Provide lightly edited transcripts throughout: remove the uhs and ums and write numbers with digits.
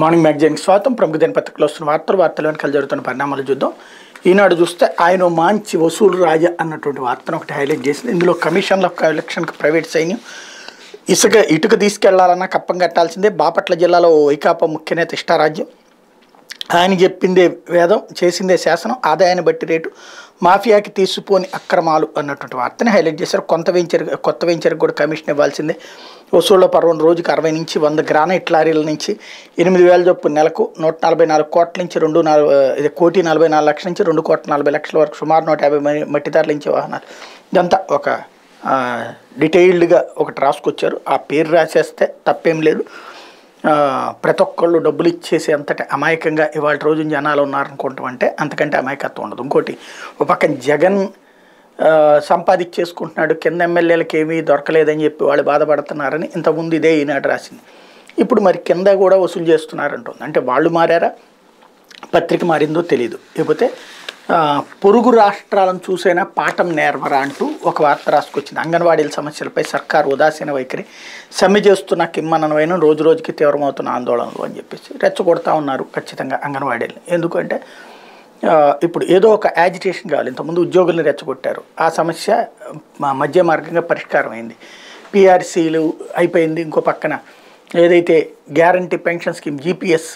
Morning మ్యాగజైన్కి స్వాగతం. ప్రముఖ దినపత్రికలో వస్తున్న వార్తలు వెనకాల జరుగుతున్న పరిణామాలు చూద్దాం. ఈనాడు చూస్తే ఆయన మంచి వసూలు రాజా అన్నటువంటి వార్తను ఒకటి హైలైట్ చేసింది. ఇందులో కమిషన్ల కలెక్షన్కి ప్రైవేట్ సైన్యం ఇటుక తీసుకెళ్లాలన్నా కప్పం కట్టాల్సిందే. బాపట్ల జిల్లాలో వైకాపా ముఖ్యనేత ఇష్టారాజ్యం, ఆయన చెప్పిందే వేదం, చేసిందే శాసనం, ఆదాయాన్ని బట్టి రేటు, మాఫియాకి తీసుకుపోని అక్రమాలు అన్నటువంటి వార్తని హైలైట్ చేశారు. కొత్త వెంచర్కి కూడా కమిషన్ ఇవ్వాల్సిందే. వసూళ్ల పర్వం రోజుకి 60 నుంచి 100 గ్రానైట్ లారీల నుంచి 8,000 చొప్పున నెలకు 144 కోట్ల నుంచి 1,44 లక్షల నుంచి 2,40 లక్షల వరకు సుమారు 150 మట్టిదారుల నుంచి వాహనాలు. ఇదంతా ఒక డీటెయిల్డ్గా ఒకటి రాసుకొచ్చారు. ఆ పేరు రాసేస్తే తప్పేం లేదు. ప్రతి ఒక్కళ్ళు డబ్బులు ఇచ్చేసి అంతటి అమాయకంగా ఇవాళ రోజున జనాలు ఉన్నారనుకుంటామంటే అంతకంటే అమాయకత్వం ఉండదు. ఇంకోటి ఒక పక్కన జగన్ సంపాదించేసుకుంటున్నాడు, కింద ఎమ్మెల్యేలకు ఏమీ దొరకలేదని చెప్పి వాళ్ళు బాధపడుతున్నారని ఇంతకుముందు ఇదే ఈనాడు రాసింది. ఇప్పుడు మరి కింద కూడా వసూలు చేస్తున్నారంటుంది. అంటే వాళ్ళు మారారా, పత్రిక మారిందో తెలియదు. లేకపోతే పొరుగు రాష్ట్రాలను చూసైనా పాఠం నేర్వరా అంటూ ఒక వార్త రాసుకొచ్చింది. అంగన్వాడీల సమస్యలపై సర్కారు ఉదాసీన వైఖరి, సమ్మె చేస్తున్న కిమ్మనమైన రోజు రోజుకి తీవ్రమవుతున్న ఆందోళనలు అని చెప్పేసి రెచ్చగొడతా ఉన్నారు ఖచ్చితంగా అంగన్వాడీలు. ఎందుకంటే ఇప్పుడు ఏదో ఒక యాజిటేషన్ కావాలి. ఇంతకుముందు ఉద్యోగుల్ని రెచ్చగొట్టారు, ఆ సమస్య మధ్య మార్గంగా పరిష్కారం అయింది. పిఆర్సీలు అయిపోయింది. ఇంకో పక్కన ఏదైతే గ్యారంటీ పెన్షన్ స్కీమ్ జీపీఎస్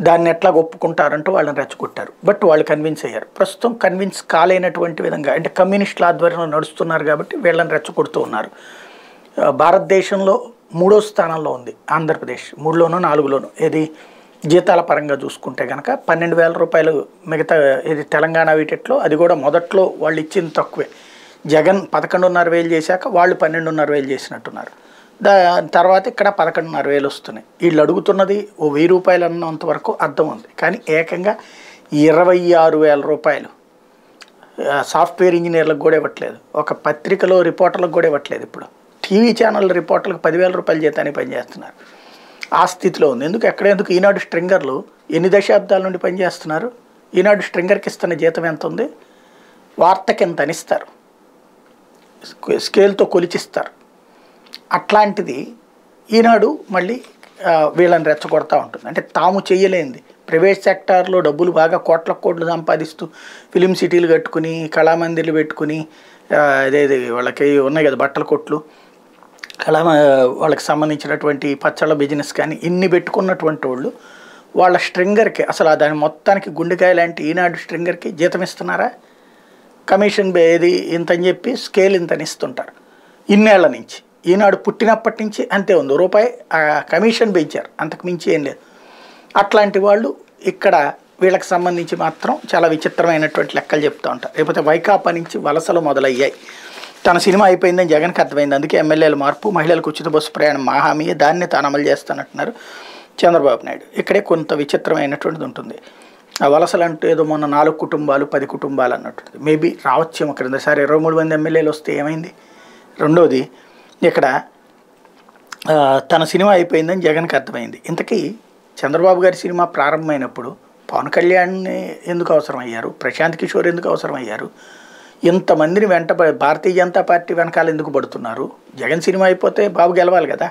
దాన్ని ఎట్లా ఒప్పుకుంటారంటూ వాళ్ళని రెచ్చగొట్టారు. బట్ వాళ్ళు కన్విన్స్ అయ్యారు. ప్రస్తుతం కన్విన్స్ కాలేనటువంటి విధంగా అంటే కమ్యూనిస్టుల ఆధ్వర్యంలో నడుస్తున్నారు కాబట్టి వీళ్ళని రెచ్చగొడుతూ ఉన్నారు. భారతదేశంలో 3వ స్థానంలో ఉంది ఆంధ్రప్రదేశ్, 3లోనో 4లోనో. ఏది జీతాల పరంగా చూసుకుంటే కనుక 12,000 రూపాయలు. మిగతా ఇది తెలంగాణ వీటిలో అది కూడా మొదట్లో వాళ్ళు ఇచ్చింది తక్కువే. జగన్ 11,500 చేశాక వాళ్ళు 12,500 చేసినట్టున్నారు. తర్వాత ఇక్కడ 11,500 వస్తున్నాయి. వీళ్ళు అడుగుతున్నది ఓ 1,000 రూపాయలు అన్నంత వరకు అర్థం ఉంది. కానీ ఏకంగా 26,000 రూపాయలు సాఫ్ట్వేర్ ఇంజనీర్లకు కూడా ఇవ్వట్లేదు. ఒక పత్రికలో రిపోర్టర్లకు కూడా ఇవ్వట్లేదు. ఇప్పుడు టీవీ ఛానల్ రిపోర్టర్లకు 10,000 రూపాయల జీతాన్ని పనిచేస్తున్నారు. ఆ స్థితిలో ఉంది. ఎందుకు ఈనాడు స్ట్రింగర్లు ఎన్ని దశాబ్దాల నుండి పనిచేస్తున్నారు? ఈనాడు స్ట్రింగర్కి ఇస్తున్న జీతం ఎంత ఉంది? వార్తకి ఎంత అనిస్తారు, స్కేల్తో కొలిచిస్తారు. అట్లాంటిది ఈనాడు మళ్ళీ వీళ్ళని రెచ్చగొడతా ఉంటుంది. అంటే తాము చేయలేంది ప్రైవేట్ సెక్టార్లో డబ్బులు బాగా కోట్లు సంపాదిస్తూ ఫిలిం సిటీలు కట్టుకుని కళామందిర్లు పెట్టుకుని అదేది వాళ్ళకి ఉన్నాయి కదా బట్టల కొట్లు, వాళ్ళకి సంబంధించినటువంటి పచ్చళ్ళ బిజినెస్ కానీ ఇన్ని పెట్టుకున్నటువంటి వాళ్ళు వాళ్ళ స్ట్రింగర్కి అసలు దాని మొత్తానికి గుండెకాయ లాంటి ఈనాడు స్ట్రింగర్కి జీతం ఇస్తున్నారా? కమిషన్ ఏది ఇంతని చెప్పి స్కేల్ ఇంతని ఇస్తుంటారు ఇన్నేళ్ల నుంచి. ఈనాడు పుట్టినప్పటి నుంచి అంతే ఉంది. రూపాయి కమిషన్ పెంచారు, అంతకు మించి ఏం లేదు. అట్లాంటి వాళ్ళు ఇక్కడ వీళ్ళకి సంబంధించి మాత్రం చాలా విచిత్రమైనటువంటి లెక్కలు చెప్తూ ఉంటారు. లేకపోతే వైకాపా నుంచి వలసలు మొదలయ్యాయి. తన సినిమా అయిపోయిందని జగన్కి అర్థమైంది, అందుకే ఎమ్మెల్యేల మార్పు, మహిళలకు ఉచిత బస్సు ప్రయాణం మా హామీ, దాన్ని తాను అమలు చేస్తానంటున్నారు చంద్రబాబు నాయుడు. ఇక్కడే కొంత విచిత్రమైనటువంటిది ఉంటుంది. ఆ వలసలు అంటూ ఏదో మొన్న 4 కుటుంబాలు 10 కుటుంబాలు అన్నట్టుంది. మేబీ రావచ్చేమో క్రిందసారి 23 మంది ఎమ్మెల్యేలు వస్తే ఏమైంది. రెండోది ఇక్కడ తన సినిమా అయిపోయిందని జగన్కి అర్థమైంది. ఇంతకీ చంద్రబాబు గారి సినిమా ప్రారంభమైనప్పుడు పవన్ కళ్యాణ్ ఎందుకు అవసరం అయ్యారు, ప్రశాంత్ కిషోర్ ఎందుకు అవసరం అయ్యారు, ఇంతమందిని భారతీయ జనతా పార్టీ వెనకాల ఎందుకు పడుతున్నారు? జగన్ సినిమా అయిపోతే బాబు గెలవాలి కదా,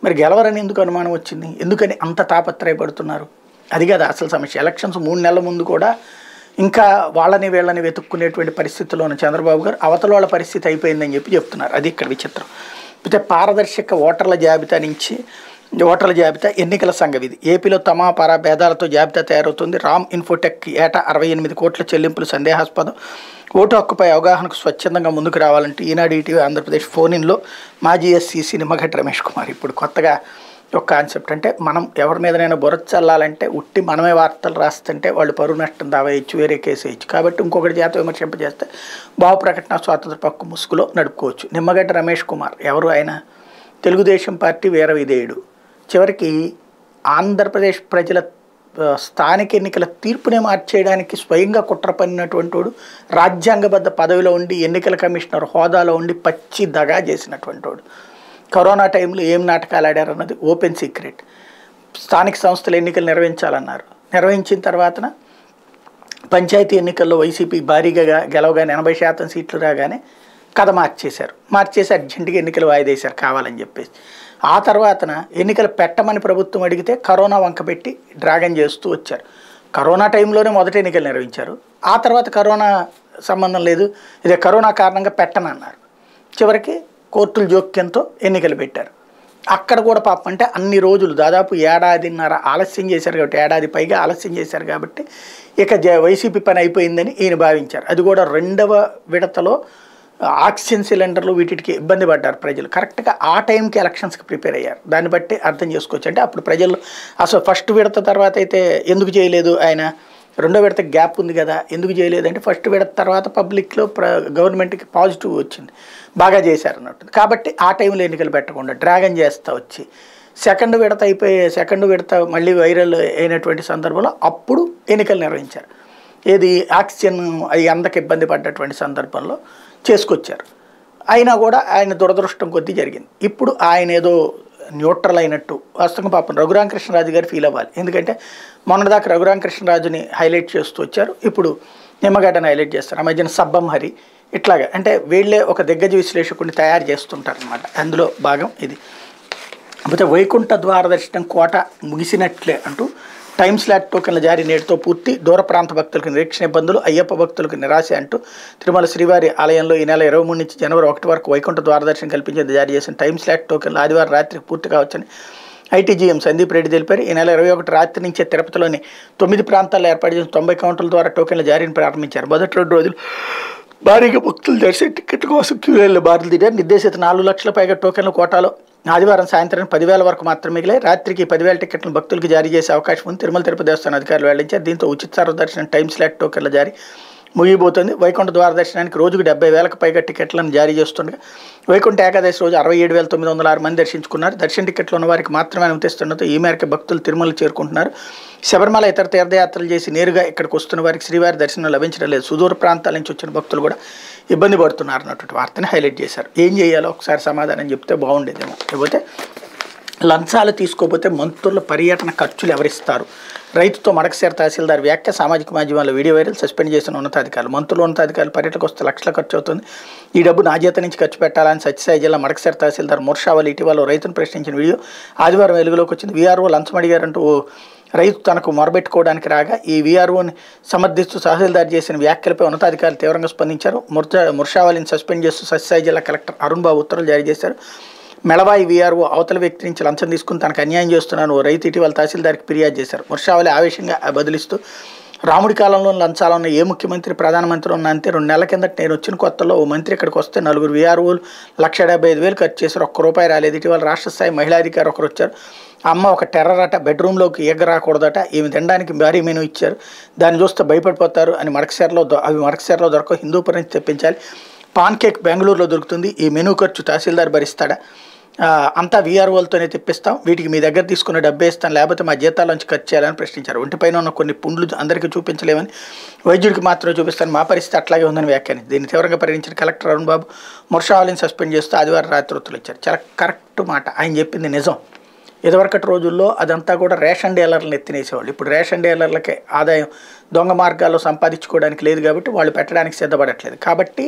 మరి గెలవరని ఎందుకు అనుమానం వచ్చింది? ఎందుకని అంత తాపత్రయపడుతున్నారు? అది కదా అసలు సమస్య. ఎలక్షన్స్ 3 నెలల ముందు కూడా ఇంకా వాళ్ళని వీళ్ళని వెతుక్కునేటువంటి పరిస్థితుల్లో ఉన్న చంద్రబాబు గారు అవతల వాళ్ళ పరిస్థితి అయిపోయిందని చెప్తున్నారు. అది ఇక్కడ విచిత్రం. అయితే పారదర్శక ఓటర్ల జాబితా ఎన్నికల సంఘం ఇది. ఏపీలో తమాపరా భేదాలతో జాబితా తయారవుతుంది. రామ్ ఇన్ఫోటెక్ ఏటా 68 కోట్ల చెల్లింపులు సందేహాస్పదం. ఓటు హక్కుపై అవగాహనకు స్వచ్ఛందంగా ముందుకు రావాలంటే ఈనాడు ఈటీవీ ఆంధ్రప్రదేశ్ ఫోన్-ఇన్లో మాజీ ఎస్సీసీ నిమ్మగడ్డ రమేష్ కుమార్. ఇప్పుడు కొత్తగా ఒక కాన్సెప్ట్, అంటే మనం ఎవరి మీదనైనా బురద చల్లాలంటే ఉట్టి మనమే వార్తలు రాస్తుంటే వాళ్ళు పరువు నష్టం దావా వేయచ్చు, వేరే కేసు వేయచ్చు. కాబట్టి ఇంకొకటి చేత విమర్శింపజేస్తే భావ ప్రకటన స్వాతంత్ర పక్కు ముసుగులో నడుపుకోవచ్చు. నిమ్మగడ్డ రమేష్ కుమార్ ఎవరు? ఆయన తెలుగుదేశం పార్టీ వీర విధేయుడు. చివరికి ఆంధ్రప్రదేశ్ ప్రజల స్థానిక ఎన్నికల తీర్పునే మార్చేయడానికి స్వయంగా కుట్ర పన్నినటువంటి వాడు, రాజ్యాంగబద్ధ పదవిలో ఉండి ఎన్నికల కమిషనర్ హోదాలో ఉండి పచ్చి దగా చేసినటువంటి వాడు. కరోనా టైంలో ఏం నాటకాలు ఆడారన్నది ఓపెన్ సీక్రెట్. స్థానిక సంస్థల ఎన్నికలు నిర్వహించాలన్నారు, నిర్వహించిన తర్వాతన పంచాయతీ ఎన్నికల్లో వైసీపీ భారీగా గెలవగానే 80% సీట్లు రాగానే కథ మార్చేసి అర్జెంటుగా ఎన్నికలు వాయిదేశారు కావాలని చెప్పేసి. ఆ తర్వాతన ఎన్నికలు పెట్టమని ప్రభుత్వం అడిగితే కరోనా వంక పెట్టి డ్రాగన్ చేస్తూ వచ్చారు. కరోనా టైంలోనే మొదటి ఎన్నికలు నిర్వహించారు. ఆ తర్వాత కరోనా సంబంధం లేదు, ఇదే కరోనా కారణంగా పెట్టనన్నారు. చివరికి కోర్టుల జోక్యంతో ఎన్నికలు పెట్టారు. అక్కడ కూడా పాపం అంటే అన్ని రోజులు దాదాపు ఏడాదిన్నర ఆలస్యం చేశారు కాబట్టి, ఏడాది పైగా ఆలస్యం చేశారు కాబట్టి ఇక వైసీపీ పని అయిపోయిందని ఈయన భావించారు. అది కూడా రెండవ విడతలో ఆక్సిజన్ సిలిండర్లు వీటికి ఇబ్బంది పడ్డారు ప్రజలు. కరెక్ట్గా ఆ టైంకి ఎలక్షన్స్కి ప్రిపేర్ అయ్యారు. దాన్ని బట్టి అర్థం చేసుకోవచ్చు. అంటే అప్పుడు ప్రజలు అసలు ఫస్ట్ విడత తర్వాత అయితే ఎందుకు చేయలేదు ఆయన, రెండో విడత గ్యాప్ ఉంది కదా ఎందుకు చేయలేదు అంటే, ఫస్ట్ విడత తర్వాత పబ్లిక్లో గవర్నమెంట్కి పాజిటివ్ వచ్చింది, బాగా చేశారు అన్నట్టు. కాబట్టి ఆ టైంలో ఎన్నికలు పెట్టకుండా డ్రాగన్ చేస్తూ వచ్చి సెకండ్ విడత అయిపోయి సెకండ్ విడత మళ్ళీ వైరల్ అయినటువంటి సందర్భంలో అప్పుడు ఎన్నికలు నిర్వహించారు. ఏది ఆక్సిజన్ అవి అందరికి ఇబ్బంది పడ్డటువంటి సందర్భంలో చేసుకొచ్చారు. అయినా కూడా ఆయన దురదృష్టం కొద్దీ జరిగింది. ఇప్పుడు ఆయన ఏదో న్యూట్రల్ అయినట్టు వాస్తవంగా పాపం రఘురామకృష్ణరాజు గారు ఫీల్ అవ్వాలి. ఎందుకంటే మొన్నదాకా రఘురామకృష్ణరాజుని హైలైట్ చేస్తూ వచ్చారు, ఇప్పుడు నిమ్మగడ్డని హైలైట్ చేస్తారు. ఆ మధ్యన సబ్బం హరి ఇట్లాగా అంటే వీళ్ళే ఒక దిగ్గజ విశ్లేషకుడిని తయారు చేస్తుంటారు అనమాట. అందులో భాగం ఇది. కాకపోతే వైకుంఠ ద్వార దర్శనం కోట ముగిసినట్లే అంటూ టైమ్ స్లాట్ టోకెన్ల జారీ నేటితో పూర్తి, దూర ప్రాంత భక్తులకు నిరీక్షణ ఇబ్బందులు, అయ్యప్ప భక్తులకు నిరాశ అంటూ తిరుమల శ్రీవారి ఆలయంలో ఈ నెల 23 నుంచి జనవరి 1 వరకు వైకుంఠ ద్వార దర్శనం కల్పించేది జారీ చేసిన టైమ్ స్లాట్ టోకెన్లు ఆదివారం రాత్రికి పూర్తి కావచ్చని ఐటీజీఎం సందీప్ రెడ్డి తెలిపారు. ఈ నెల 21 రాత్రి నుంచే తిరుపతిలోని 9 ప్రాంతాల్లో ఏర్పాటు చేసిన 90 కౌంటర్ల ద్వారా టోకెన్ల జారీని ప్రారంభించారు. మొదటి 2 రోజులు భారీగా భక్తులు దర్శన టికెట్ల కోసం క్యూలైన్లో బారులు తీరారు. నిర్దేశిత 4 లక్షల పైగా టోకెన్ల కోటాలో ఆదివారం సాయంత్రం 10,000 వరకు మాత్రమే మిగిలాయి. రాత్రికి 10,000 టికెట్లను భక్తులకు జారీ చేసే అవకాశం ఉంది. తిరుమల తిరుపతి దేవస్థానం అధికారులు వెల్లడించారు. దీంతో ఉచిత సర్వదర్శనం టైమ్ స్లాట్ టోకెన్ల జారీ ముగిపోతుంది. వైకుంఠ ద్వార దర్శనానికి రోజుకు 70,000కు పైగా టికెట్లను జారీ చేస్తుండగా వైకుంఠ ఏకాదశి రోజు 67,906 మంది దర్శించుకున్నారు. దర్శన టికెట్లు ఉన్న వారికి మాత్రమే అనుమతిస్తుండటంతో ఈ మేరకు భక్తులు తిరుమల చేరుకుంటున్నారు. శబరిమల ఇతర తీర్థయాత్రలు చేసి నేరుగా ఇక్కడికి వస్తున్న వారికి శ్రీవారి దర్శనం లభించడం లేదు. సుదూర ప్రాంతాల నుంచి వచ్చిన భక్తులు కూడా ఇబ్బంది పడుతున్నారు అన్నటువంటి వార్తని హైలైట్ చేశారు. ఏం చేయాలో ఒకసారి సమాధానం చెప్తే బాగుండేదేమో. లేకపోతే లంచాలు తీసుకోకపోతే మంత్రుల పర్యటన ఖర్చులు ఎవరిస్తారు? రైతుతో మడకశిర తహసీల్దార్ వ్యాఖ్య సామాజిక మాధ్యమాల్లో వీడియో వైరల్. సస్పెండ్ చేసిన ఉన్నతాధికారులు, మంత్రులు ఉన్నతాధికారులు పర్యటనకు వస్తే లక్షల ఖర్చు అవుతుంది, ఈ డబ్బు నా జీతం నుంచి ఖర్చు పెట్టాలని సత్యసాయి జిల్లా మడకశిర తహసీల్దార్ ముర్షావలి ఇటీవల రైతును ప్రశ్నించిన వీడియో ఆదివారం వెలుగులోకి వచ్చింది. వీఆర్ఓ లంచం అడిగారంటూ ఓ రైతు తనకు మొరబెట్టుకోవడానికి రాగా ఈ వీఆర్ఓని సమర్థిస్తూ తహసీల్దార్ చేసిన వ్యాఖ్యలపై ఉన్నతాధికారులు తీవ్రంగా స్పందించారు. ముర్షావలిని సస్పెండ్ చేస్తూ సత్యసాయి జిల్లా కలెక్టర్ అరుణ్ బాబు ఉత్తర్వులు జారీ చేశారు. మెళవాయి వీఆర్ఓ అవతల వ్యక్తి నుంచి లంచం తీసుకుని తనకు అన్యాయం చేస్తున్నాను ఓ రైతు ఇటీవల తహసీల్దార్కి ఫిర్యాదు చేశారు. ముర్షావలి ఆవేశంగా బదిలిస్తూ రాముడి కాలంలో లంచాలను ఏ ముఖ్యమంత్రి ప్రధానమంత్రి ఉన్న అంతే 2 నెలల కిందట నేను వచ్చిన కొత్తలో ఓ మంత్రి ఇక్కడికి వస్తే 4 వీఆర్ఓలు 1,75,000 ఖర్చు చేశారు, ₹1 రాలేదు. ఇటీవల రాష్ట్ర స్థాయి మహిళాధికారి ఒకరు వచ్చారు. అమ్మ ఒక టెర్రర్ అట, బెడ్రూమ్లోకి రాకూడదట, ఈమె తినడానికి భారీ మెనూ ఇచ్చారు, దాన్ని చూస్తే భయపడిపోతారు అని మడకశిరలో దొరకవు, హిందూపురం నుంచి తెప్పించాలి, పాన్ కేక్ బెంగళూరులో దొరుకుతుంది, ఈ మెనూ ఖర్చు తహసీల్దార్ భరిస్తాడా, అంతా వీఆర్ఓలతోనే తెప్పిస్తాం, వీటికి మీ దగ్గర తీసుకున్న డబ్బే ఇస్తాం, లేకపోతే మా జీతాల్లోంచి ఖర్చు చేయాలని ప్రశ్నించారు. ఒంటిపైన ఉన్న కొన్ని పుండ్లు అందరికీ చూపించలేమని, వైద్యుడికి మాత్రమే చూపిస్తాను, మా పరిస్థితి అట్లాగే ఉందని వ్యాఖ్యానించారు. దీన్ని తీవ్రంగా పరిగణించిన కలెక్టర్ అరుణ్ బాబు ముర్షావలిని సస్పెండ్ చేస్తూ ఆదివారం రాత్రి ఉత్తర్వులు ఇచ్చారు. చాలా కరెక్ట్ మాట, ఆయన చెప్పింది నిజం. ఇదివరకటి రోజుల్లో అదంతా కూడా రేషన్ డీలర్లను ఎత్తినేసేవాళ్ళు. ఇప్పుడు రేషన్ డీలర్లకే ఆదాయం దొంగ మార్గాల్లో సంపాదించుకోవడానికి లేదు కాబట్టి వాళ్ళు పెట్టడానికి సిద్ధపడట్లేదు. కాబట్టి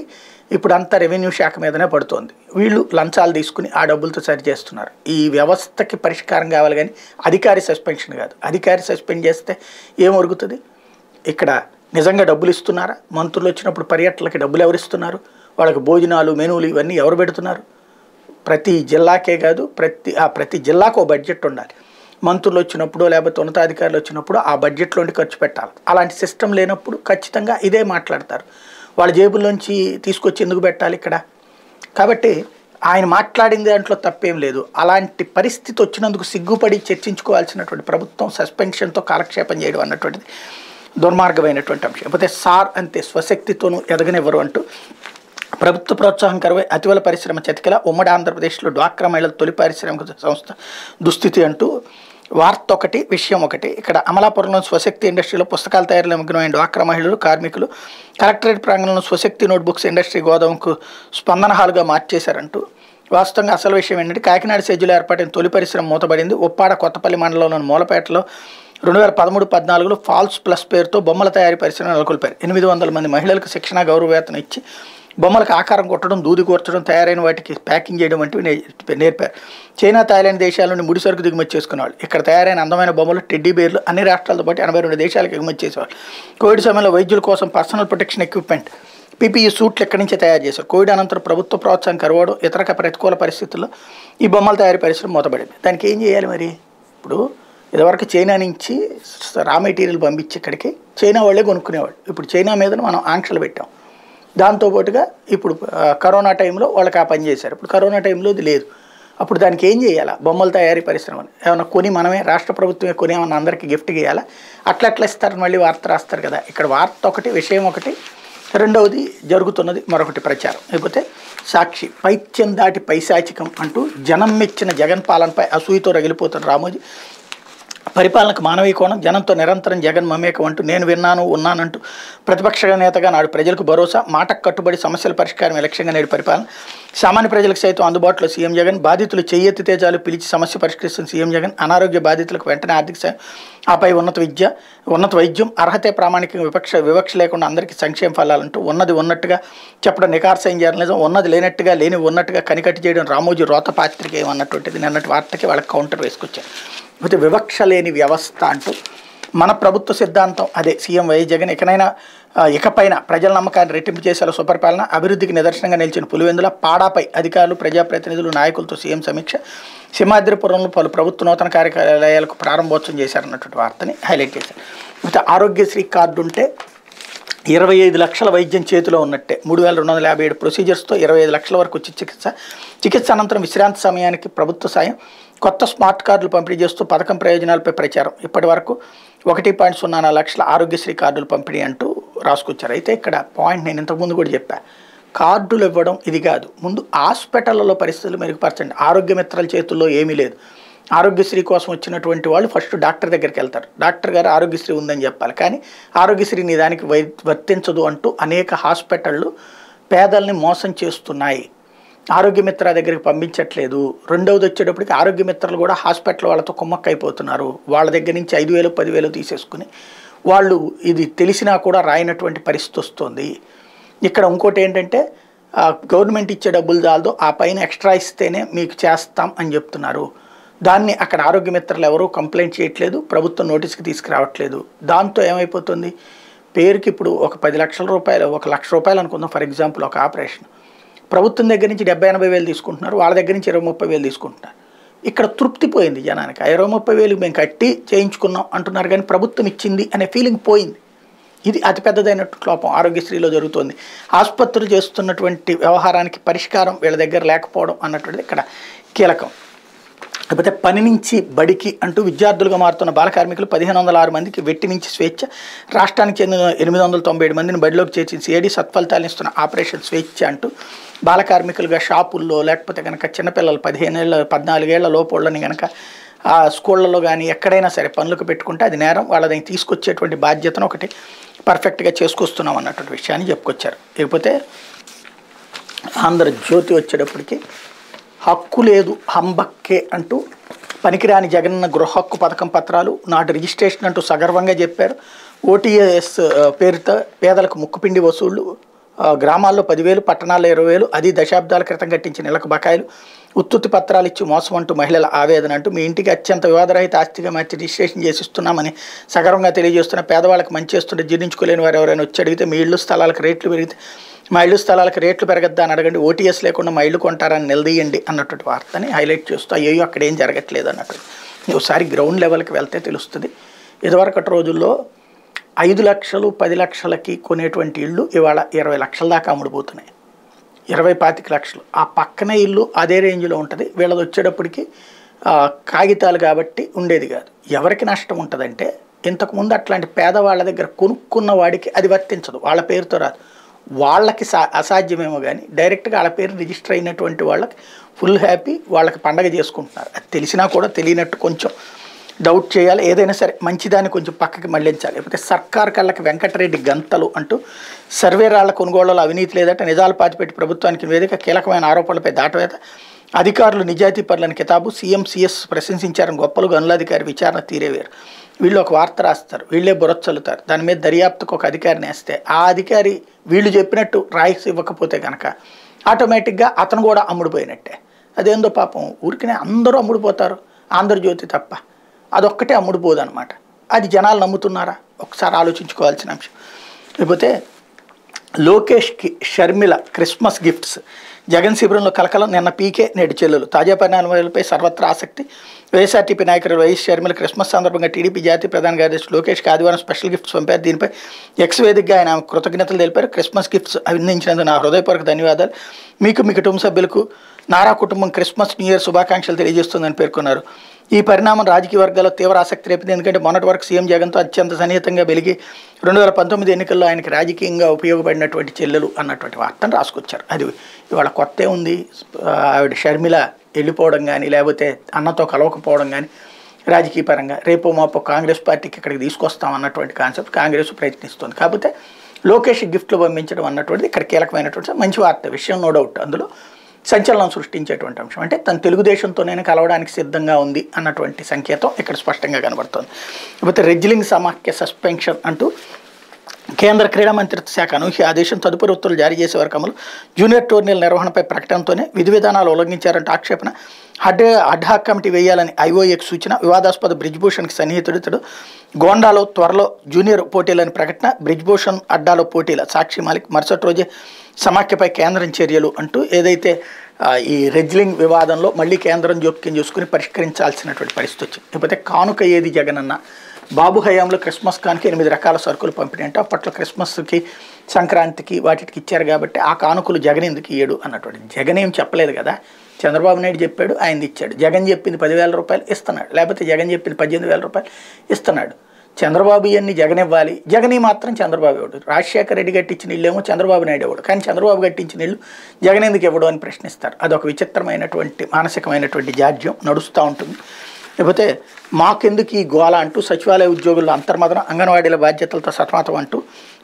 ఇప్పుడు అంతా రెవెన్యూ శాఖ మీదనే పడుతోంది. వీళ్ళు లంచాలు తీసుకుని ఆ డబ్బులతో సరి చేస్తున్నారు. ఈ వ్యవస్థకి పరిష్కారం కావాలి కానీ అధికారి సస్పెన్షన్ కాదు. అధికారి సస్పెండ్ చేస్తే ఏం ఒరుగుతుంది? ఇక్కడ నిజంగా డబ్బులు ఇస్తున్నారా? మంత్రులు వచ్చినప్పుడు పర్యటనలకి డబ్బులు ఎవరు ఇస్తున్నారు? వాళ్ళకి భోజనాలు మెనూలు ఇవన్నీ ఎవరు పెడుతున్నారు? ప్రతి జిల్లాకే కాదు, ప్రతి జిల్లాకు ఓ బడ్జెట్ ఉండాలి. మంత్రులు వచ్చినప్పుడు లేకపోతే ఉన్నతాధికారులు వచ్చినప్పుడు ఆ బడ్జెట్లోండి ఖర్చు పెట్టాలి. అలాంటి సిస్టమ్ లేనప్పుడు ఖచ్చితంగా ఇదే మాట్లాడతారు. వాళ్ళ జేబుల్లోంచి తీసుకొచ్చి ఎందుకు పెట్టాలి ఇక్కడ? కాబట్టి ఆయన మాట్లాడిన దాంట్లో తప్పేం లేదు. అలాంటి పరిస్థితి వచ్చినందుకు సిగ్గుపడి చర్చించుకోవాల్సినటువంటి ప్రభుత్వం సస్పెన్షన్తో కాలక్షేపం చేయడం అన్నటువంటిది దుర్మార్గమైనటువంటి అంశం. లేకపోతే సార్ అంతే స్వశక్తితోనూ ఎదగనివ్వరు అంటూ ప్రభుత్వ ప్రోత్సాహం కరువై అతివల పరిశ్రమ చతికిల, ఉమ్మడి ఆంధ్రప్రదేశ్లో డ్వాక్రా మహిళల తొలి పారిశ్రామిక సంస్థ దుస్థితి అంటూ వార్త ఒకటి, విషయం ఒకటి. ఇక్కడ అమలాపురంలో స్వశక్తి ఇండస్ట్రీలో పుస్తకాల తయారీలో నిమగ్నమైన డ్వాక్రా మహిళలు, కార్మికులు కలెక్టరేట్ ప్రాంగణంలో స్వశక్తి నోట్బుక్స్ ఇండస్ట్రీ గోదాంకు స్పందన హాల్గా మార్చేశారంటూ వాస్తవంగా అసలు విషయం ఏంటంటే కాకినాడ సెజ్జులో ఏర్పాటైన తొలి పరిశ్రమ మూతబడింది. ఉప్పాడ కొత్తపల్లి మండలంలోని మూలపేటలో 2013-14లో ఫాల్స్ ప్లస్ పేరుతో బొమ్మల తయారీ పరిశ్రమ నెలకొల్పారు. 800 మంది మహిళలకు శిక్షణ గౌరవ వేతనం ఇచ్చి బొమ్మలకు ఆకారం కొట్టడం, దూది కూర్చడం, తయారైన వాటికి ప్యాకింగ్ చేయడం వంటివి నేర్పారు. చైనా, థాయిలాండ్ దేశాల నుండి ముడి సరుకు దిగుమతి చేసుకునేవాళ్ళు. ఇక్కడ తయారైన అందమైన బొమ్మలు, టెడ్డీ బేర్లు అన్ని రాష్ట్రాలతో పాటు 82 దేశాలకు ఎగుమతి చేసేవాళ్ళు. కోవిడ్ సమయంలో వైద్యుల కోసం పర్సనల్ ప్రొటెక్షన్ ఎక్విప్మెంట్, పీపీఈ సూట్లు ఎక్కడి నుంచే తయారు చేశారు. కోవిడ్ అనంతరం ప్రభుత్వ ప్రోత్సాహం కరవడం, ఇతర ప్రతికూల పరిస్థితుల్లో ఈ బొమ్మల తయారీ పరిశ్రమ మూతపడింది. దానికి ఏం చేయాలి మరి? ఇప్పుడు ఇదివరకు చైనా నుంచి రా మెటీరియల్ పంపించి ఇక్కడికి చైనా వాళ్ళే కొనుక్కునేవాళ్ళు. ఇప్పుడు చైనా మీద మనం ఆంక్షలు పెట్టాం. దాంతోపాటుగా ఇప్పుడు కరోనా టైంలో వాళ్ళకి ఆ పని చేశారు. ఇప్పుడు కరోనా టైంలో ఇది లేదు. అప్పుడు దానికి ఏం చేయాలా? బొమ్మల తయారీ పరిశ్రమని ఏమైనా కొని మనమే రాష్ట్ర ప్రభుత్వమే కొని ఏమన్నా అందరికీ గిఫ్ట్ చేయాలా? అట్లా ఇస్తారు, మళ్ళీ వార్త రాస్తారు కదా. ఇక్కడ వార్త ఒకటి, విషయం ఒకటి, రెండవది జరుగుతున్నది మరొకటి ప్రచారం. లేకపోతే సాక్షి, పైత్యం దాటి పైశాచికం అంటూ జనం మెచ్చిన జగన్ పాలనపై అసూయతో రగిలిపోతున్న రామోజీ, పరిపాలనకు మానవీయ కోణం, జనంతో నిరంతరం జగన్ మమేకం అంటూ నేను విన్నాను ఉన్నానంటూ ప్రతిపక్ష నేతగా నాడు ప్రజలకు భరోసా, మాటకు కట్టుబడి సమస్యల పరిష్కారం లక్ష్యంగా నేడు పరిపాలన, సామాన్య ప్రజలకు సైతం అందుబాటులో సీఎం జగన్, బాధితులు చెయ్యెత్తితే చాలు పిలిచి సమస్య పరిష్కరిస్తున్న సీఎం జగన్, అనారోగ్య బాధితులకు వెంటనే ఆర్థిక సాయం, ఆపై ఉన్నత వైద్యం, అర్హతే ప్రామాణికంగా వివక్ష లేకుండా అందరికీ సంక్షేమ ఫలాలంటూ ఉన్నది ఉన్నట్టుగా చెప్పడం నికార్సైన జర్నలిజం, ఉన్నది లేనట్టుగా లేని ఉన్నట్టుగా కనికట్టి చేయడం రామోజీ రోత పాత్రికేయం అన్నటువంటిది నిన్నటి వార్తకి వాళ్ళకి కౌంటర్ వేసుకొచ్చారు. అయితే వివక్ష లేని వ్యవస్థ అంటూ మన ప్రభుత్వ సిద్ధాంతం అదే. సీఎం వైఎస్ జగన్ ఇకపైన ప్రజల నమ్మకాన్ని రెట్టింపు చేసేలా సుపరిపాలన, అభివృద్ధికి నిదర్శనంగా నిలిచిన పులివెందుల పాడాపై అధికారులు, ప్రజాప్రతినిధులు, నాయకులతో సీఎం సమీక్ష, సింహాద్రిపురంలో పలు ప్రభుత్వ నూతన కార్యాలయాలకు ప్రారంభోత్సవం చేశారన్నటువంటి వార్తని హైలైట్ చేశారు. అయితే ఆరోగ్యశ్రీ కార్డు ఉంటే 25 లక్షల వైద్యం చేతిలో ఉన్నట్టే. 3257 ప్రొసీజర్స్తో 25 లక్షల వరకు చికిత్స అనంతరం విశ్రాంతి సమయానికి ప్రభుత్వ సాయం, కొత్త స్మార్ట్ కార్డులు పంపిణీ చేస్తూ పథకం ప్రయోజనాలపై ప్రచారం. ఇప్పటి వరకు 1.04 లక్షల ఆరోగ్యశ్రీ కార్డులు పంపిణీ అంటూ రాసుకొచ్చారు. అయితే ఇక్కడ పాయింట్ నేను ఇంతకుముందు కూడా చెప్పాను, కార్డులు ఇవ్వడం ఇది కాదు, ముందు హాస్పిటళ్లలో పరిస్థితులు మెరుగుపరచండి. ఆరోగ్య మిత్రాల చేతుల్లో ఏమీ లేదు. ఆరోగ్యశ్రీ కోసం వచ్చినటువంటి వాళ్ళు ఫస్ట్ డాక్టర్ దగ్గరికి వెళ్తారు. డాక్టర్ గారు ఆరోగ్యశ్రీ ఉందని చెప్పాలి, కానీ ఆరోగ్యశ్రీ నీ దానికి వర్తించదు అంటూ అనేక హాస్పిటళ్ళు పేదల్ని మోసం చేస్తున్నాయి. ఆరోగ్య మిత్ర దగ్గరికి పంపించట్లేదు. రెండవది వచ్చేటప్పటికి ఆరోగ్య మిత్రలు కూడా హాస్పిటల్ వాళ్ళతో కుమ్మక్కైపోతున్నారు. వాళ్ళ దగ్గర నుంచి 5,000 10,000 తీసేసుకుని వాళ్ళు ఇది తెలిసినా కూడా రాయినటువంటి పరిస్థితి వస్తుంది. ఇక్కడ ఇంకోటి ఏంటంటే గవర్నమెంట్ ఇచ్చే డబ్బులు చాలదు, ఆ పైన ఎక్స్ట్రా ఇస్తేనే మీకు చేస్తాం అని చెప్తున్నారు. దాన్ని అక్కడ ఆరోగ్య మిత్రులు ఎవరూ కంప్లైంట్ చేయట్లేదు, ప్రభుత్వం నోటీస్కి తీసుకురావట్లేదు. దాంతో ఏమైపోతుంది, పేరుకి ఇప్పుడు ఒక 10 లక్షల రూపాయలు, 1 లక్ష రూపాయలు అనుకుందాం ఫర్ ఎగ్జాంపుల్ ఒక ఆపరేషన్, ప్రభుత్వం దగ్గర నుంచి 70-80 వేలు తీసుకుంటున్నారు, వాళ్ళ దగ్గర నుంచి 20-30 వేలు తీసుకుంటున్నారు. ఇక్కడ తృప్తి పోయింది జనానికి. 20-30 వేలు మేము కట్టి చేయించుకున్నాం అంటున్నారు, కానీ ప్రభుత్వం ఇచ్చింది అనే ఫీలింగ్ పోయింది. ఇది అతిపెద్దదైనటువంటి లోపం ఆరోగ్యశ్రీలో జరుగుతుంది. ఆసుపత్రులు చేస్తున్నటువంటి వ్యవహారానికి పరిష్కారం వీళ్ళ దగ్గర లేకపోవడం అన్నటువంటిది ఇక్కడ కీలకం. లేకపోతే పని నుంచి బడికి అంటూ విద్యార్థులుగా మారుతున్న బాల కార్మికులు 1506 మందికి వెట్టి నుంచి స్వేచ్ఛ, రాష్ట్రానికి చెందిన 897 మందిని బడిలోకి చేర్చిన సిఐడి సత్ఫలితాలను ఇస్తున్న ఆపరేషన్ స్వేచ్ఛ అంటూ బాల కార్మికులుగా షాపుల్లో లేకపోతే కనుక చిన్నపిల్లలు 14 ఏళ్ల లోపోళ్ళని కనుక ఆ స్కూళ్ళలో కానీ ఎక్కడైనా సరే పనులకు పెట్టుకుంటే అది నేరం, వాళ్ళని తీసుకొచ్చేటువంటి బాధ్యతను ఒకటి పర్ఫెక్ట్గా చేసుకొస్తున్నాం అన్నటువంటి విషయాన్ని చెప్పుకొచ్చారు. లేకపోతే ఆంధ్రజ్యోతి వచ్చేటప్పటికి హక్కు లేదు హంబక్కే అంటూ పనికిరాని జగనన్న గృహ హక్కు పథకం పత్రాలు నాటి రిజిస్ట్రేషన్ అంటూ సగర్వంగా చెప్పారు. ఓటీఎస్ పేరుతో పేదలకు ముక్కుపిండి వసూళ్లు, గ్రామాల్లో 10,000 పట్టణాల్లో 20,000, అది దశాబ్దాల క్రితం కట్టించిన నెలకు బకాయిలు, ఉత్తుత్తి పత్రాలు ఇచ్చి మోసం అంటూ మహిళల ఆవేదన అంటూ మీ ఇంటికి అత్యంత వివాదరహిత ఆస్తిగా మార్చి రిజిస్ట్రేషన్ చేసిస్తున్నామని సగర్వంగా తెలియజేస్తున్న పేదవాళ్ళకి మంచి చేస్తుంటే జీర్ణించుకోలేని వారు ఎవరైనా వచ్చి అడిగితే మీ ఇళ్ళు స్థలాలకు రేట్లు పెరిగితే మా ఇళ్ళు స్థలాలకు రేట్లు పెరగద్దా అని అడగండి, ఓటీఎస్ లేకుండా మా ఇళ్ళు కొంటారని నిలదీయండి అన్నటువంటి వార్తని హైలైట్ చేస్తూ అయ్యో అక్కడ ఏం జరగట్లేదు అన్నట్టు ఒకసారి గ్రౌండ్ లెవెల్కి వెళ్తే తెలుస్తుంది. ఇదివరకటి రోజుల్లో 5 లక్షలు 10 లక్షలకి కొనేటువంటి ఇళ్ళు ఇవాళ 20 లక్షల దాకా అమ్ముడుపోతున్నాయి, 20-25 లక్షలు. ఆ పక్కనే ఇల్లు అదే రేంజ్లో ఉంటుంది. వీళ్ళది వచ్చేటప్పటికి కాగితాలు కాబట్టి ఉండేది కాదు. ఎవరికి నష్టం ఉంటుందంటే ఇంతకుముందు అట్లాంటి పేదవాళ్ళ దగ్గర కొనుక్కున్న వాడికి అది వర్తించదు, వాళ్ళ పేరుతో రాదు, వాళ్ళకి అసాధ్యమేమో కానీ డైరెక్ట్గా వాళ్ళ పేరు రిజిస్టర్ అయినటువంటి వాళ్ళకి ఫుల్ హ్యాపీ, వాళ్ళకి పండగ చేసుకుంటున్నారు. అది తెలిసినా కూడా తెలియనట్టు కొంచెం డౌట్ చేయాలి. ఏదైనా సరే మంచిదాన్ని కొంచెం పక్కకి మళ్లించాలి. లేకపోతే సర్కార్ కళ్ళకి వెంకటరెడ్డి గంతలు అంటూ సర్వేరాళ్ల కొనుగోళ్లలో అవినీతి లేదట, నిజాలు పాతిపెట్టి ప్రభుత్వానికి నివేదిక, కీలకమైన ఆరోపణలపై దాటవేత, అధికారులు నిజాయితీ పరులని కితాబు, సీఎం సీఎస్ ప్రశంసించారని గొప్పలు, గనులాధికారి విచారణ తీరేవేరు. వీళ్ళు ఒక వార్త రాస్తారు, వీళ్ళే బురచ్చలుతారు, దాని మీద దర్యాప్తుకు ఒక అధికారిని వేస్తే ఆ అధికారి వీళ్ళు చెప్పినట్టు రాయిస్ ఇవ్వకపోతే కనుక ఆటోమేటిక్గా అతను కూడా అమ్ముడుపోయినట్టే. అదేందో పాపం ఊరికనే అందరూ అమ్ముడుపోతారు, ఆంధ్రజ్యోతి తప్ప. అదొక్కటే అమ్ముడుపోదు అనమాట. అది జనాలు నమ్ముతున్నారా ఒకసారి ఆలోచించుకోవాల్సిన అంశం. లేకపోతే లోకేష్కి షర్మిల క్రిస్మస్ గిఫ్ట్స్, జగన్ శిబిరంలో కలకలం, నిన్న పీకే నేడు చెల్లెలు. తాజా పరిణామాలపై సర్వత్రా ఆసక్తి. వైఎస్ఆర్టీపీ నాయకులు వైఎస్ షర్మిల క్రిస్మస్ సందర్భంగా టీడీపీ జాతీయ ప్రధాన కార్యదర్శి లోకేష్కి ఆదివారం స్పెషల్ గిఫ్ట్స్ పంపారు. దీనిపై ఎక్స్ వేదికగా ఆయన కృతజ్ఞతలు తెలిపారు. క్రిస్మస్ గిఫ్ట్స్ అందించినందుకు నా హృదయపూర్వక ధన్యవాదాలు. మీకు మీ కుటుంబ సభ్యులకు నారా కుటుంబం క్రిస్మస్ న్యూ ఇయర్ శుభాకాంక్షలు తెలియజేస్తుందని పేర్కొన్నారు. ఈ పరిణామం రాజకీయ వర్గాల్లో తీవ్ర ఆసక్తి రేపింది. ఎందుకంటే మొన్నటి వరకు సీఎం జగన్తో అత్యంత సన్నిహితంగా వెలిగి 2019 ఎన్నికల్లో ఆయనకి రాజకీయంగా ఉపయోగపడినటువంటి చెల్లెలు అన్నటువంటి వార్తను రాసుకొచ్చారు. అది ఇవాళ కొత్త ఉంది. ఆవిడ షర్మిల వెళ్ళిపోవడం కానీ, లేకపోతే అన్నతో కలవకపోవడం కానీ రాజకీయ పరంగా రేపో మాపో కాంగ్రెస్ పార్టీకి ఇక్కడికి తీసుకొస్తాం అన్నటువంటి కాన్సెప్ట్ కాంగ్రెస్ ప్రయత్నిస్తుంది. కాకపోతే లోకేష్ గిఫ్ట్లు పంపించడం అన్నటువంటిది ఇక్కడ కీలకమైనటువంటి మంచి వార్త, విషయం నో డౌట్. అందులో సంచలనం సృష్టించేటువంటి అంశం. అంటే తను తెలుగుదేశంతోనే కలవడానికి సిద్ధంగా ఉంది అన్నటువంటి సంకేతం ఇక్కడ స్పష్టంగా కనబడుతుంది. లేకపోతే రెజ్లింగ్ సమాఖ్య సస్పెన్షన్ అంటూ కేంద్ర క్రీడా మంత్రిత్వ శాఖ అనూహ్య ఆదేశం, తదుపరి ఉత్తర్వులు జారీ చేసే వరకు అమలు. జూనియర్ టోర్నీల నిర్వహణపై ప్రకటనతోనే విధి విధానాలు ఉల్లంఘించారంటే ఆక్షేపణ. అడ్హాక్ కమిటీ వేయాలని ఐఓఏకి సూచన. వివాదాస్పద బ్రిజ్భూషణ్కి సన్నిహితుడితడు. గోండాలో త్వరలో జూనియర్ పోటీలని ప్రకటన. బ్రిజ్భూషణ్ అడ్డాలో పోటీల. సాక్షి మాలిక్ మరుసటి రోజే సమాఖ్యపై కేంద్రం చర్యలు అంటూ ఏదైతే ఈ రెజ్లింగ్ వివాదంలో మళ్ళీ కేంద్రం జోక్యం చేసుకుని పరిష్కరించాల్సినటువంటి పరిస్థితి వచ్చింది. లేకపోతే కానుక ఏది జగనన్న, బాబు హయాంలో క్రిస్మస్ కానుక 8 రకాల సరుకులు పంపిణీ అంటే అప్పట్లో క్రిస్మస్కి సంక్రాంతికి వాటికి ఇచ్చారు కాబట్టి ఆ కానుకలు జగన్ ఎందుకు ఇయ్యడు అన్నటువంటి. జగన్ ఏం చెప్పలేదు కదా, చంద్రబాబు నాయుడు చెప్పాడు, ఆయన ఇచ్చాడు. జగన్ చెప్పింది 10,000 రూపాయలు ఇస్తున్నాడు, లేకపోతే జగన్ చెప్పింది 18,000 రూపాయలు ఇస్తున్నాడు. చంద్రబాబు ఇవన్నీ జగన్ ఇవ్వాలి, జగన్ మాత్రం చంద్రబాబు ఇవ్వడు. రాజశేఖర రెడ్డి కట్టించిన ఇల్లు ఏమో చంద్రబాబు నాయుడు ఇవ్వడు, కానీ చంద్రబాబు కట్టించిన ఇల్లు జగన్ ఎందుకు ఇవ్వడు అని ప్రశ్నిస్తారు. అదొక విచిత్రమైనటువంటి మానసికమైనటువంటి జాడ్యం నడుస్తూ ఉంటుంది. లేకపోతే మాకెందుకు ఈ గోల అంటూ సచివాలయ ఉద్యోగుల్లో అంతర్మదనం, అంగన్వాడీల బాధ్యతలతో సతమతం అంటూ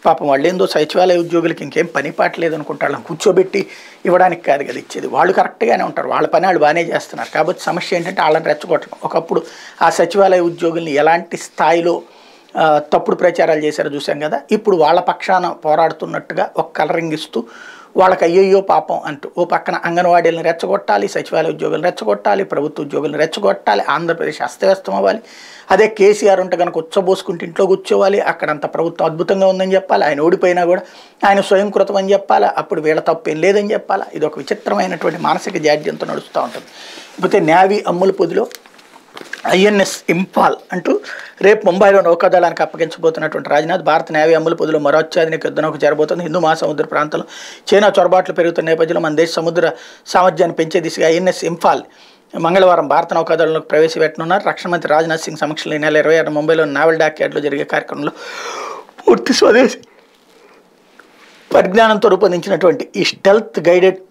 పాపం వాళ్ళు ఏందో సచివాలయ ఉద్యోగులకి ఇంకేం పని పాట లేదనుకుంటారు. వాళ్ళని కూర్చోబెట్టి ఇవ్వడానికి కాదు కదా ఇచ్చేది, వాళ్ళు కరెక్ట్గానే ఉంటారు, వాళ్ళ పని వాళ్ళు బాగానే చేస్తున్నారు. కాబట్టి సమస్య ఏంటంటే వాళ్ళని రెచ్చగొట్టడం. ఒకప్పుడు ఆ సచివాలయ ఉద్యోగుల్ని ఎలాంటి స్థాయిలో తప్పుడు ప్రచారాలు చేశారో చూసాం కదా. ఇప్పుడు వాళ్ళ పక్షాన పోరాడుతున్నట్టుగా ఒక కలరింగ్ ఇస్తూ వాళ్ళకి అయ్యయ్యో పాపం అంటూ ఓ పక్కన అంగన్వాడీలను రెచ్చగొట్టాలి, సచివాలయ ఉద్యోగులను రెచ్చగొట్టాలి, ప్రభుత్వ ఉద్యోగులను రెచ్చగొట్టాలి, ఆంధ్రప్రదేశ్ అస్తవ్యస్తం అవ్వాలి. అదే కేసీఆర్ ఉంటే కనుక ఉచ్చబోసుకుంటే ఇంట్లో కూర్చోవాలి, అక్కడంత ప్రభుత్వం అద్భుతంగా ఉందని చెప్పాలి, ఆయన ఓడిపోయినా కూడా ఆయన స్వయంకృతం అని చెప్పాలా, అప్పుడు వీళ్ళ తప్పేం లేదని చెప్పాలా. ఇది ఒక విచిత్రమైనటువంటి మానసిక జాడ్యంతో నడుస్తూ ఉంటుంది. లేకపోతే నేవీ అమ్ముల పొదిలో ఐఎన్ఎస్ ఇంపాల్ అంటూ రేపు ముంబైలో నౌకాదళానికి అప్పగించబోతున్నటువంటి రాజ్నాథ్. భారత నేవీ అమ్ముల పొదిలో మరో అత్యాధునిక యుద్ధనౌక చేరబోతుంది. హిందూ మహాసముద్ర ప్రాంతంలో చైనా చొరబాట్లు పెరుగుతున్న నేపథ్యంలో మన దేశ సముద్ర సామర్థ్యాన్ని పెంచే దిశగా ఐఎన్ఎస్ ఇంపాల్ మంగళవారం భారత నౌకాదళంలోకి ప్రవేశపెట్టనున్నారు. రక్షణ మంత్రి రాజ్నాథ్ సింగ్ సమక్షంలో ఈ నెల 26 ముంబైలో నావల్ డాక్యార్డ్లో జరిగే కార్యక్రమంలో పూర్తి స్వదేశీ పరిజ్ఞానంతో రూపొందించినటువంటి ఈ స్టెల్త్ గైడెడ్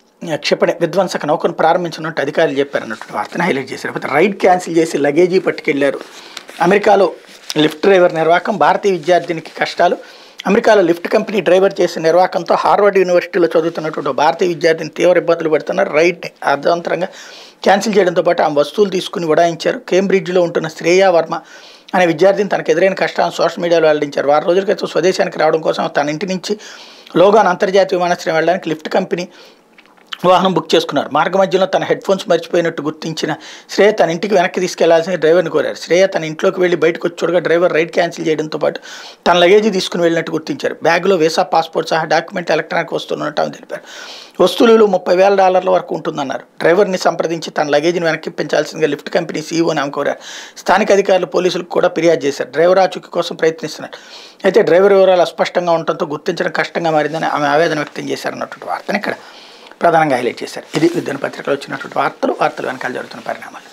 క్షిపణి విధ్వంసక నౌకను ప్రారంభించినట్టు అధికారులు చెప్పారన్నటువంటి వార్తను హైలైట్ చేశారు. లేకపోతే రైడ్ క్యాన్సిల్ చేసి లగేజీ పట్టుకెళ్లారు. అమెరికాలో లిఫ్ట్ డ్రైవర్ నిర్వాకం, భారతీయ విద్యార్థినికి కష్టాలు. అమెరికాలో లిఫ్ట్ కంపెనీ డ్రైవర్ చేసిన నిర్వాకంతో హార్వర్డ్ యూనివర్సిటీలో చదువుతున్నటువంటి భారతీయ విద్యార్థిని తీవ్ర ఇబ్బందులు పడుతున్నారు. రైడ్ని అర్ధవంతరంగా క్యాన్సిల్ చేయడంతో పాటు ఆ వస్తువులు తీసుకుని ఉడాయించారు. కేంబ్రిడ్జ్లో ఉంటున్న శ్రేయా వర్మ అనే విద్యార్థిని తనకు ఎదురైన కష్టాలను సోషల్ మీడియాలో వెల్లడించారు. 6 రోజుల క్రితం స్వదేశానికి రావడం కోసం తన ఇంటి నుంచి లోగాన్ అంతర్జాతీయ విమానాశ్రయం వెళ్ళడానికి లిఫ్ట్ కంపెనీ వాహనం బుక్ చేసుకున్నారు. మార్గ మధ్యలో తన హెడ్ ఫోన్స్ మర్చిపోయినట్టు గుర్తించిన శ్రేయ తన ఇంటికి వెనక్కి తీసుకెళ్లాల్సిన డ్రైవర్ని కోరారు. శ్రేయ తన ఇంట్లోకి వెళ్ళి బయటకు వచ్చి చూడగా డ్రైవర్ రైడ్ క్యాన్సిల్ చేయడంతో పాటు తన లగేజీ తీసుకుని వెళ్ళినట్టు గుర్తించారు. బ్యాగ్లో వీసా, పాస్పోర్ట్ సహా డాక్యుమెంట్, ఎలక్ట్రానిక్ వస్తున్నట్టు అని తెలిపారు. వస్తువులు $30,000 వరకు ఉంటుందన్నారు. డ్రైవర్ని సంప్రదించి తన లగేజీని వెనక్కి పెంచాల్సిందిగా లిఫ్ట్ కంపెనీ సీఈఓని ఆమె కోరారు. స్థానిక అధికారులు పోలీసులకు కూడా ఫిర్యాదు చేశారు. డ్రైవర్ ఆచూకీ కోసం ప్రయత్నిస్తున్నారు. అయితే డ్రైవర్ వివరాలు అస్పష్టంగా ఉండటంతో గుర్తించడం కష్టంగా మారిందని ఆమె ఆవేదన వ్యక్తం చేశారన్నటువంటి వార్తను ఇక్కడ ప్రధానంగా హైలైట్ చేశారు. ఇది విద్యాన పత్రికలో వచ్చినటువంటి వార్తలు వెనకాల జరుగుతున్న పరిణామాలు.